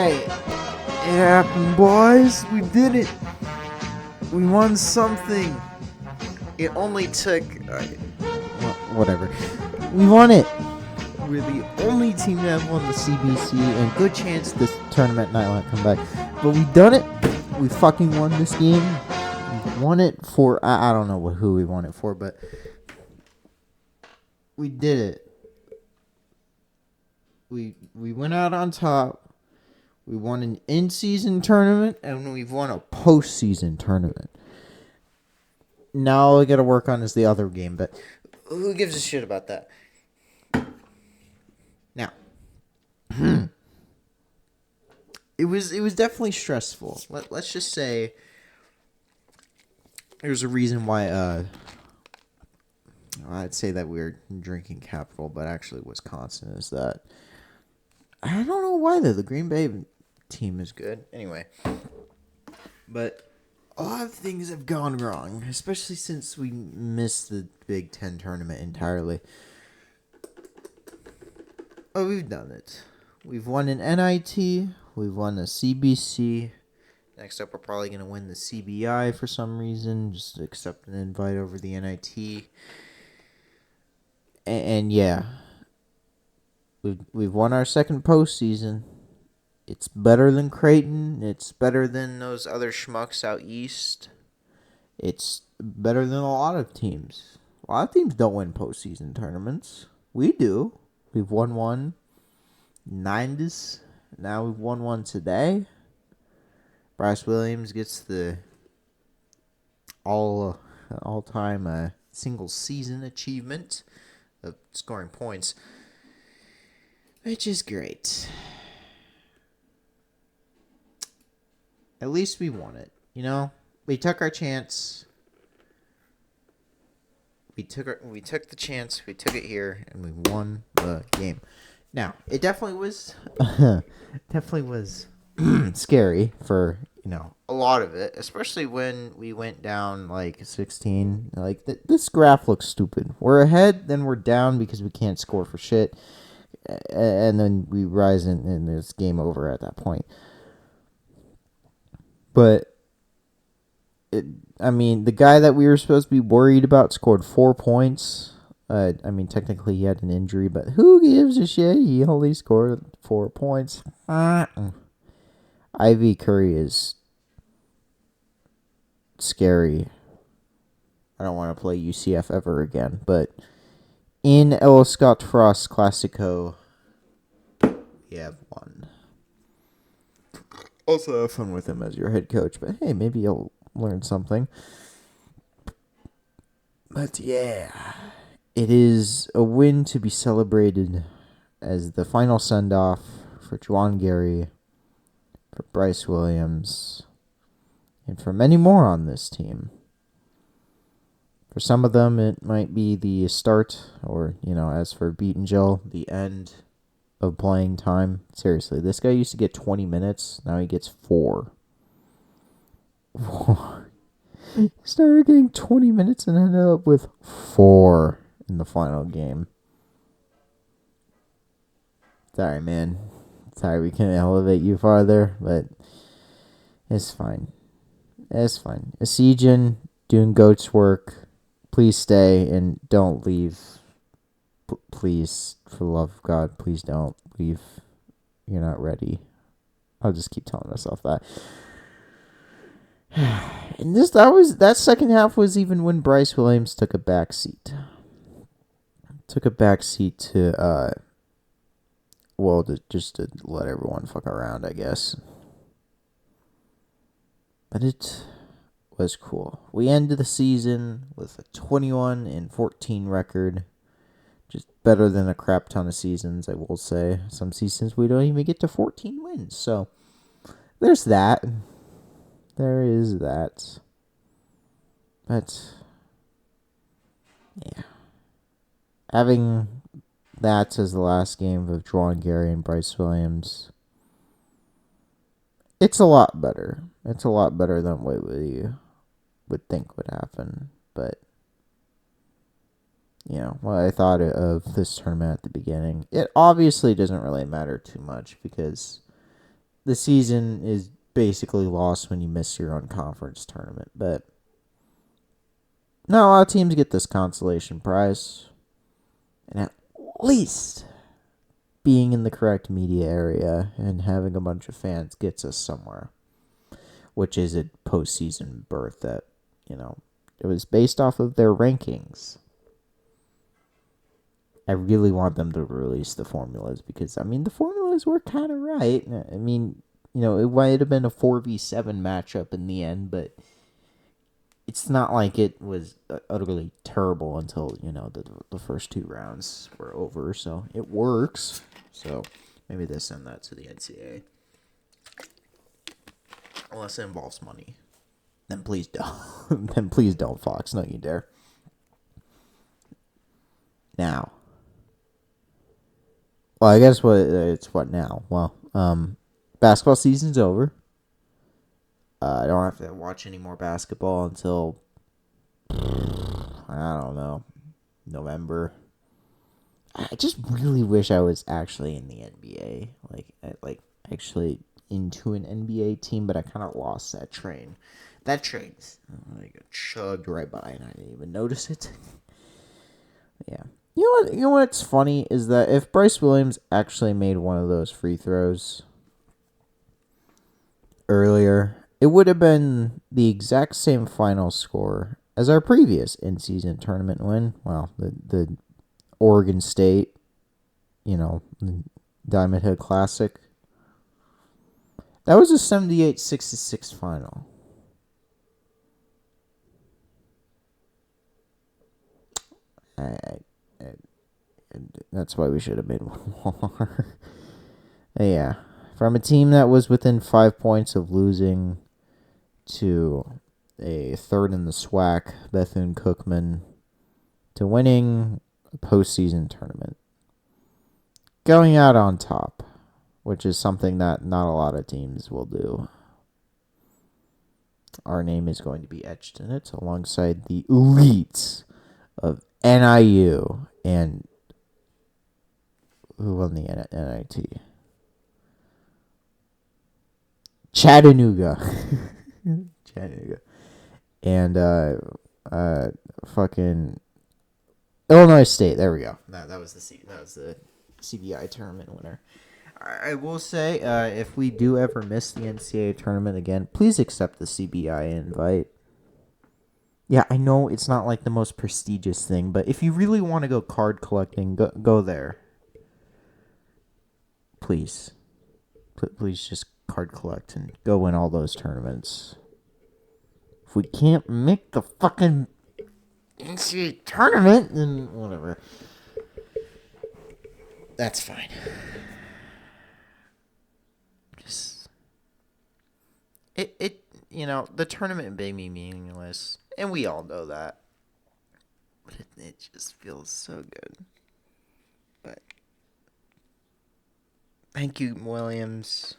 Alright. It happened, boys. We did it. We won something. It only took... whatever. We won it. We're the only team to have won the CBC, and good chance this tournament night won't come back. But we done it. We fucking won this game. We won it for... I don't know who we won it for, but... we did it. We went out on top. We won an in-season tournament, and we've won a post-season tournament. Now all I gotta work on is the other game, but who gives a shit about that? Now, it was definitely stressful. Let's just say there's a reason why I'd say that we're drinking capital, but actually Wisconsin is that. I don't know why though. The Green Bay team is good. Anyway, but a lot of things have gone wrong, especially since we missed the Big Ten tournament entirely. Oh, we've done it. We've won an NIT. We've won a CBC. Next up, we're probably going to win the CBI for some reason. Just accept an invite over the NIT. And yeah. We've won our second postseason. It's better than Creighton. It's better than those other schmucks out east. It's better than a lot of teams. A lot of teams don't win postseason tournaments. We do. We've won one. 90s. Now we've won one today. Bryce Williams gets the all-time single season achievement of scoring points. Which is great. At least we won it. You know? We took our chance. We took the chance. We took it here, and we won the game. Now, it definitely was scary for, a lot of it, especially when we went down like 16. Like this graph looks stupid. We're ahead, then we're down because we can't score for shit. And then we rise and it's game over at that point. But, the guy that we were supposed to be worried about scored 4 points. Technically he had an injury, but who gives a shit? He only scored 4 points. Ivy Curry is scary. I don't want to play UCF ever again, but... in El Scott Frost Classico, we have won. Also have fun with him as your head coach, but hey, maybe you'll learn something. But yeah, it is a win to be celebrated as the final send-off for Juwan Gary, for Bryce Williams, and for many more on this team. For some of them, it might be the start, or, as for Beaton Jill, the end of playing time. Seriously, this guy used to get 20 minutes. Now he gets 4. He started getting 20 minutes and ended up with 4 in the final game. Sorry, man. Sorry we can't elevate you farther, but it's fine. It's fine. Asijan doing goat's work. Please stay and don't leave. Please, for the love of God, please don't leave. You're not ready. I'll just keep telling myself that. And that second half was even when Bryce Williams took a back seat. To just to let everyone fuck around, I guess. But it was cool. We ended the season with a 21-14 record. Just better than a crap ton of seasons, I will say. Some seasons we don't even get to 14 wins. So, there's that. There is that. But, yeah. Having that as the last game of Juwan Gary and Bryce Williams, it's a lot better. It's a lot better than what we would think would happen. But, what I thought of this tournament at the beginning, it obviously doesn't really matter too much because the season is basically lost when you miss your own conference tournament. But not a lot of teams get this consolation prize. And at least being in the correct media area and having a bunch of fans gets us somewhere, which is a postseason berth that, it was based off of their rankings. I really want them to release the formulas because, the formulas were kind of right. It might have been a 4v7 matchup in the end, but it's not like it was utterly terrible until, the first 2 rounds were over. So it works. So maybe they send that to the NCAA. Unless it involves money. Then please don't. Then please don't, Fox. No, you dare. Now. Well, I guess what now? Well, basketball season's over. I don't have to watch any more basketball until, I don't know, November. I just really wish I was actually in the NBA, actually into an NBA team, but I kind of lost that train. That train's chugged right by, and I didn't even notice it. Yeah. You know what's funny is that if Bryce Williams actually made one of those free throws earlier, it would have been the exact same final score as our previous in-season tournament win. Well, the Oregon State, Diamond Head Classic. That was a 78-66 final. That's why we should have made one more. Yeah. From a team that was within 5 points of losing to a third in the SWAC, Bethune-Cookman, to winning a postseason tournament. Going out on top, which is something that not a lot of teams will do. Our name is going to be etched in it alongside the elites of NIU and who won the NIT? Chattanooga. Chattanooga. And fucking Illinois State. There we go. That was the CBI tournament winner. I will say, if we do ever miss the NCAA tournament again, please accept the CBI invite. Yeah, I know it's not like the most prestigious thing, but if you really want to go card collecting, go there. Please. Please just card collect and go win all those tournaments. If we can't make the fucking NCAA tournament, then whatever. That's fine. Just the tournament may be meaningless, and we all know that. But it just feels so good. But thank you, Williams.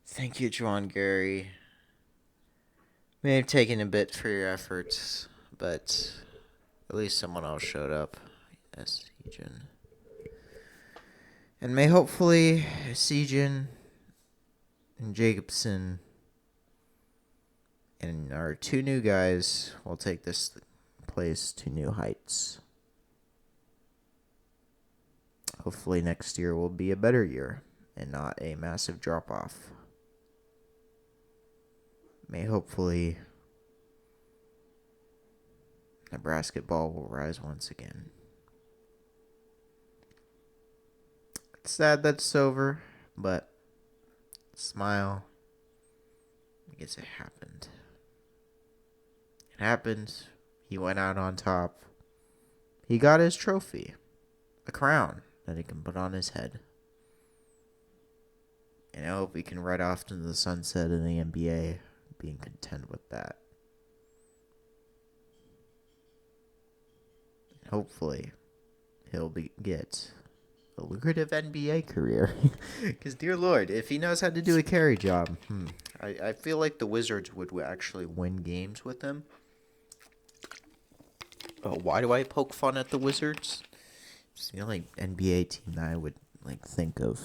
Thank you, Juwan Gary. May have taken a bit for your efforts, but at least someone else showed up. Yes, Sejan. And may hopefully Sejan and Jacobson and our 2 new guys will take this place to new heights. Hopefully next year will be a better year and not a massive drop-off. May hopefully Nebraska ball will rise once again. It's sad that it's over, but smile. I guess it happened. It happened. He went out on top. He got his trophy. A crown that he can put on his head. And I hope he can ride off into the sunset in the NBA, being content with that. Hopefully, he'll get a lucrative NBA career. Because, dear Lord, if he knows how to do a carry job, I feel like the Wizards would actually win games with him. Why do I poke fun at the Wizards? It's the only NBA team that I would think of.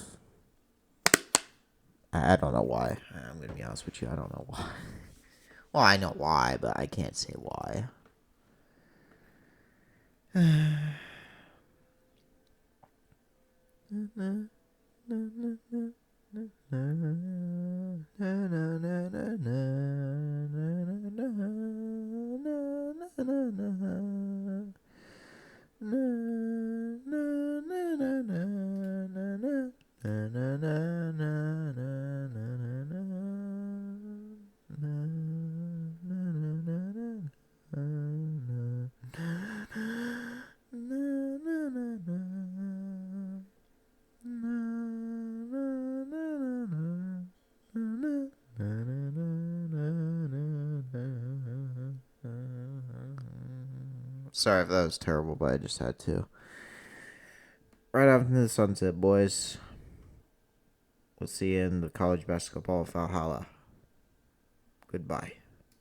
I don't know why. I'm gonna be honest with you. I don't know why. Well, I know why, but I can't say why. Sorry if that was terrible, but I just had to. Right off into the sunset, boys. We'll see you in the college basketball Valhalla. Goodbye.